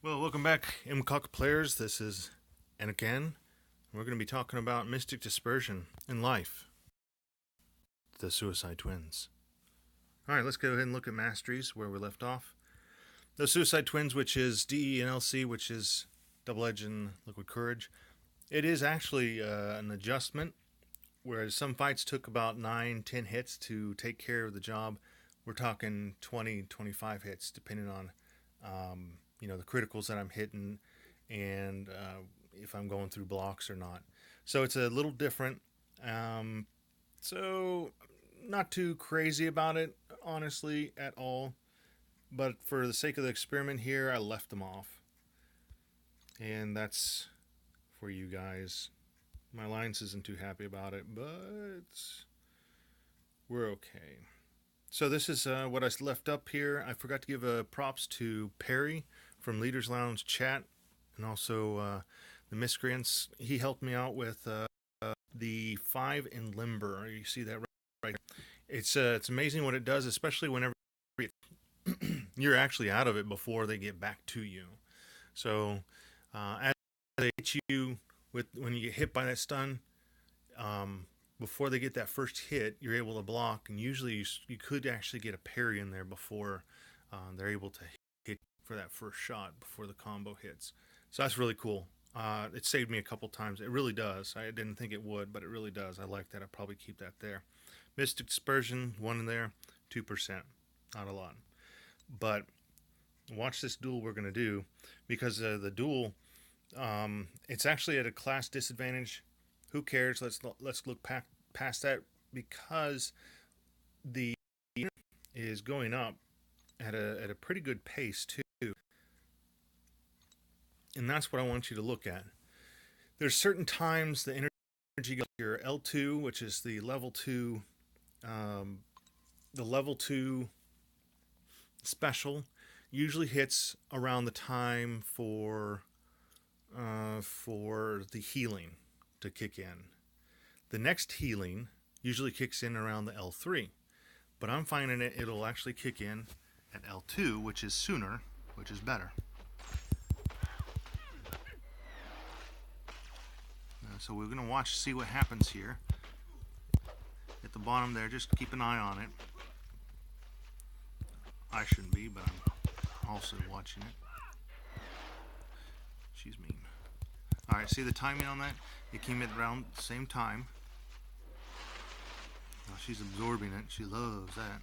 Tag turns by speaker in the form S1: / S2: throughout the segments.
S1: Well, welcome back, MCoC players. This is, and again, we're going to be talking about mystic dispersion in life. The Suicide Twins. Alright, let's go ahead and look at Masteries, where we left off. The Suicide Twins, which is DE and LC, which is Double Edge and Liquid Courage. It is actually an adjustment, whereas some fights took about 9-10 hits to take care of the job. We're talking 20-25 hits, depending on the criticals that I'm hitting and if I'm going through blocks or not. So it's a little different. So not too crazy about it, honestly, at all. But for the sake of the experiment here, I left them off. And that's for you guys. My alliance isn't too happy about it, but we're okay. So this is what I left up here. I forgot to give props to Perry from Leaders Lounge chat, and also the Miscreants. He helped me out with the 5 in Limber. You see that right? It's amazing what it does, especially whenever you're actually out of it before they get back to you. So as they hit you when you get hit by that stun, before they get that first hit, you're able to block, and usually you could actually get a parry in there before they're able to hit for that first shot before the combo hits. So that's really cool. It saved me a couple times. It really does. I didn't think it would, but it really does. I like that. I'll probably keep that there. Mystic Dispersion, 1 in there, 2%. Not a lot. But watch this duel we're going to do, because the duel, it's actually at a class disadvantage. Who cares? Let's look past that, because the is going up at a pretty good pace too, and that's what I want you to look at. There's certain times the energy goes your L2, which is the level 2, special, usually hits around the time for the healing to kick in. The next healing usually kicks in around the L3, but I'm finding it'll actually kick in at L2, which is sooner, which is better. So we're going to see what happens here. At the bottom there, just keep an eye on it. I shouldn't be, but I'm also watching it. She's mean. Alright, see the timing on that? It came in around the same time. Well, she's absorbing it. She loves that.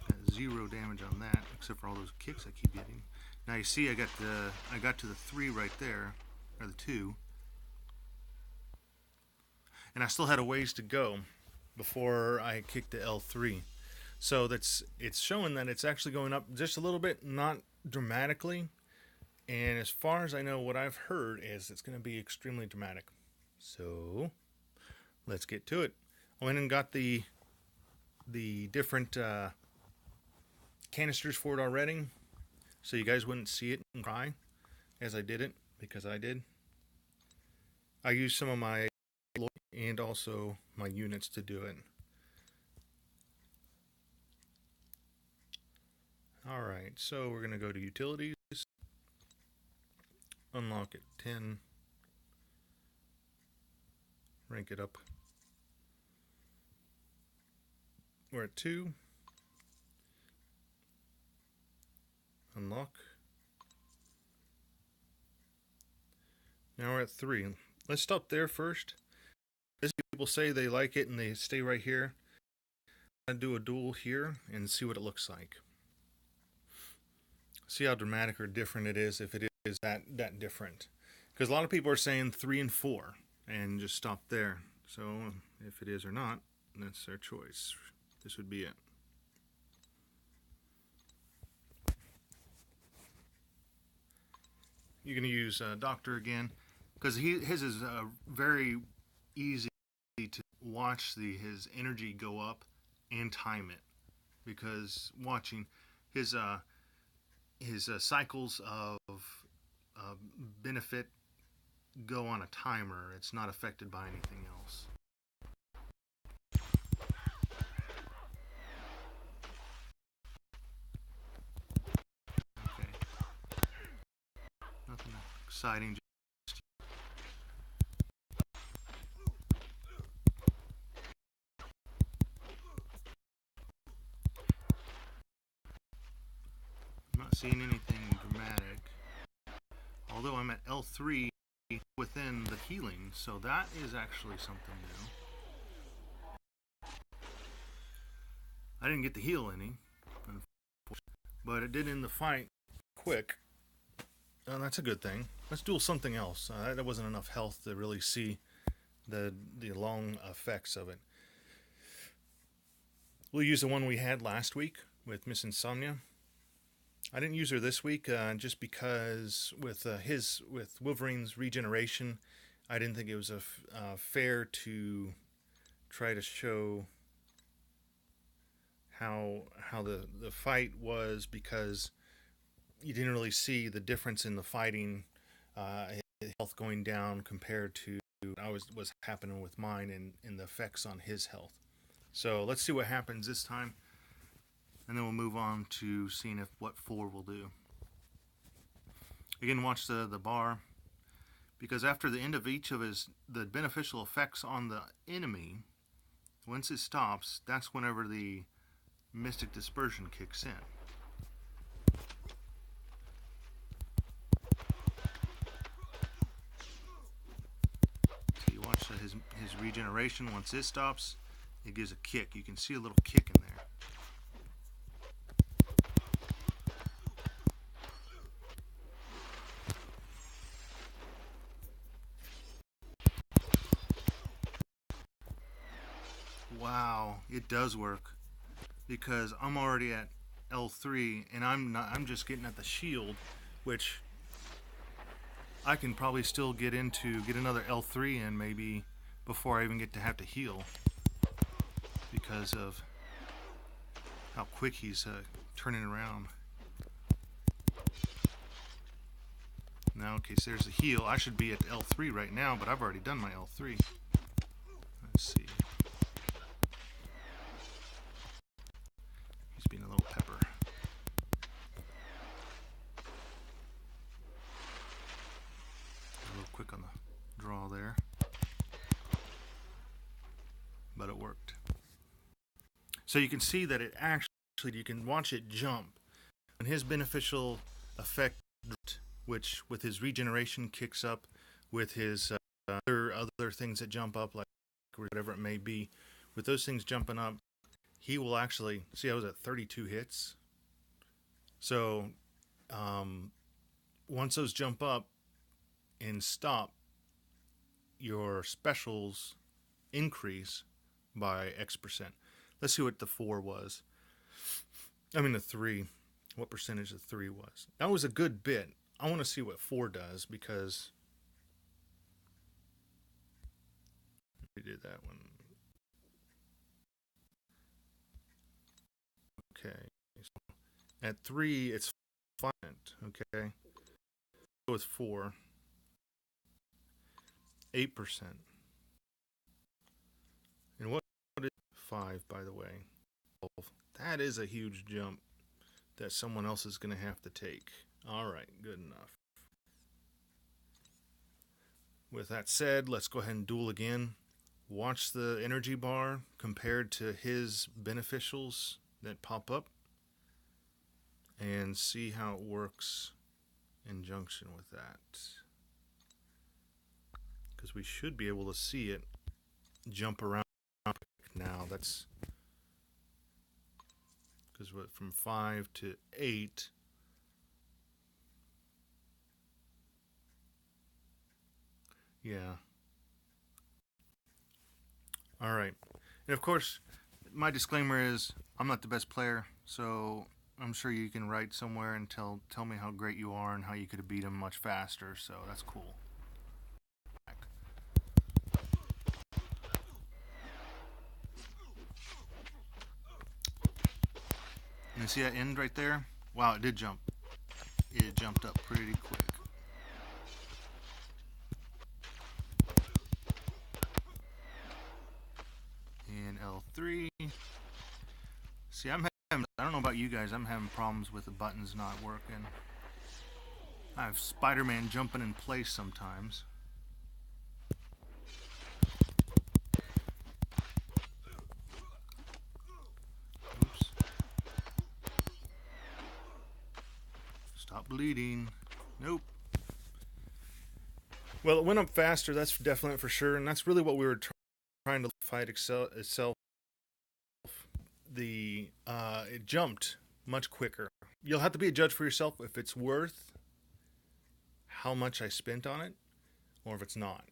S1: Got 0 damage on that, except for all those kicks I keep getting. Now you see I got to the 3 right there, or the 2. And I still had a ways to go before I kicked the L3. So it's showing that it's actually going up just a little bit, not dramatically. And as far as I know, what I've heard is it's going to be extremely dramatic. So let's get to it. I went and got the different canisters for it already, so you guys wouldn't see it and cry as I did it, because I did. I used some of my and also my units to do it. Alright, so we're going to go to Utilities, unlock it 10, rank it up. We're at 2, unlock. Now we're at 3. Let's stop there first. As people say they like it and they stay right here. I'm going to do a duel here and see what it looks like. See how dramatic or different it is, if it is that different. Because a lot of people are saying 3 and 4 and just stop there. So if it is or not, that's their choice. This would be it. You're going to use Doctor again, because his is very easy to watch his energy go up and time it, because watching his cycles of benefit go on a timer. It's not affected by anything else. deciding. I'm not seeing anything dramatic. Although I'm at L3 within the healing, so that is actually something new. I didn't get to heal any, but it did end the fight quick. That's a good thing. Let's duel something else. That wasn't enough health to really see the long effects of it. We'll use the one we had last week with Miss Insomnia. I didn't use her this week just because with Wolverine's regeneration, I didn't think it was fair to try to show how the fight was, because you didn't really see the difference in the fighting, health going down compared to was happening with mine and the effects on his health. So let's see what happens this time, and then we'll move on to seeing what 4 will do. Again, watch the bar, because after the end of each of the beneficial effects on the enemy, once it stops, that's whenever the Mystic Dispersion kicks in. So you watch his regeneration. Once it stops, it gives a kick. You can see a little kick in there. Wow, it does work, because I'm already at L3 and I'm just getting at the shield, which I can probably still get another L3 in maybe before I even get to have to heal, because of how quick he's turning around. Now, okay, so there's a heal. I should be at L3 right now, but I've already done my L3. Let's see. He's being a little pepper. A little quick on the draw there, but it worked. So you can see that it actually, you can watch it jump, and his beneficial effect, which with his regeneration kicks up, with his other things that jump up, like whatever it may be, with those things jumping up, he will actually, see I was at 32 hits. So once those jump up and stop, your specials increase by X%. Let's see what the 4 was. I mean the 3. What percentage the 3 was. That was a good bit. I want to see what 4 does, because we did that one. Okay. So at 3, it's 5%. Okay. So with 4, 8%. And what is 5, by the way? That is a huge jump that someone else is going to have to take. All right, good enough. With that said, let's go ahead and duel again. Watch the energy bar compared to his beneficials that pop up, and see how it works in junction with that. Because we should be able to see it jump around now. That's because from 5 to 8. Yeah. All right. And of course, my disclaimer is I'm not the best player, so I'm sure you can write somewhere and tell me how great you are and how you could have beat him much faster, so that's cool. You see that end right there? Wow, it did jump. It jumped up pretty quick. And L3. See, I don't know about you guys, I'm having problems with the buttons not working. I have Spider-Man jumping in place sometimes. Oops. Stop bleeding. Nope. Well, it went up faster, that's definite for sure, and that's really what we were trying to fight itself. It jumped much quicker. You'll have to be a judge for yourself if it's worth how much I spent on it, or if it's not.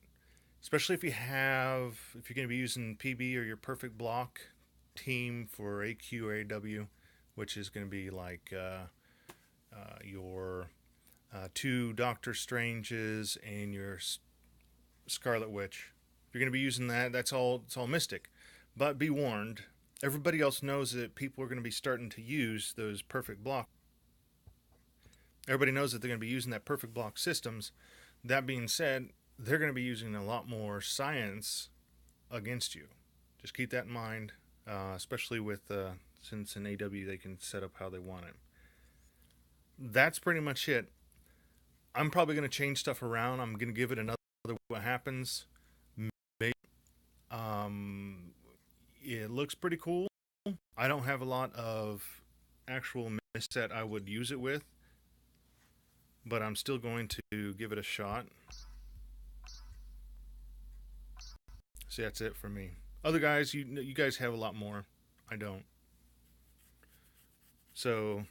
S1: Especially if you're going to be using PB or your perfect block team for AQ or AW, which is going to be like your two Doctor Stranges and your Scarlet Witch. If you're going to be using that, it's all Mystic. But be warned, everybody else knows that people are going to be starting to use those perfect block. Everybody knows that they're going to be using that perfect block systems. That being said, they're going to be using a lot more science against you. Just keep that in mind, especially with since in AW they can set up how they want it. That's pretty much it. I'm probably going to change stuff around. I'm going to give it another what happens. Maybe. It looks pretty cool. I don't have a lot of actual mist that I would use it with, but I'm still going to give it a shot. So that's it for me. Other guys, you guys have a lot more. I don't. So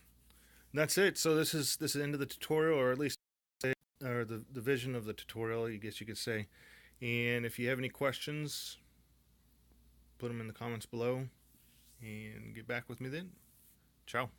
S1: that's it. So this is the end of the tutorial, or at least or the vision of the tutorial, I guess you could say. And if you have any questions, put them in the comments below, and get back with me then. Ciao.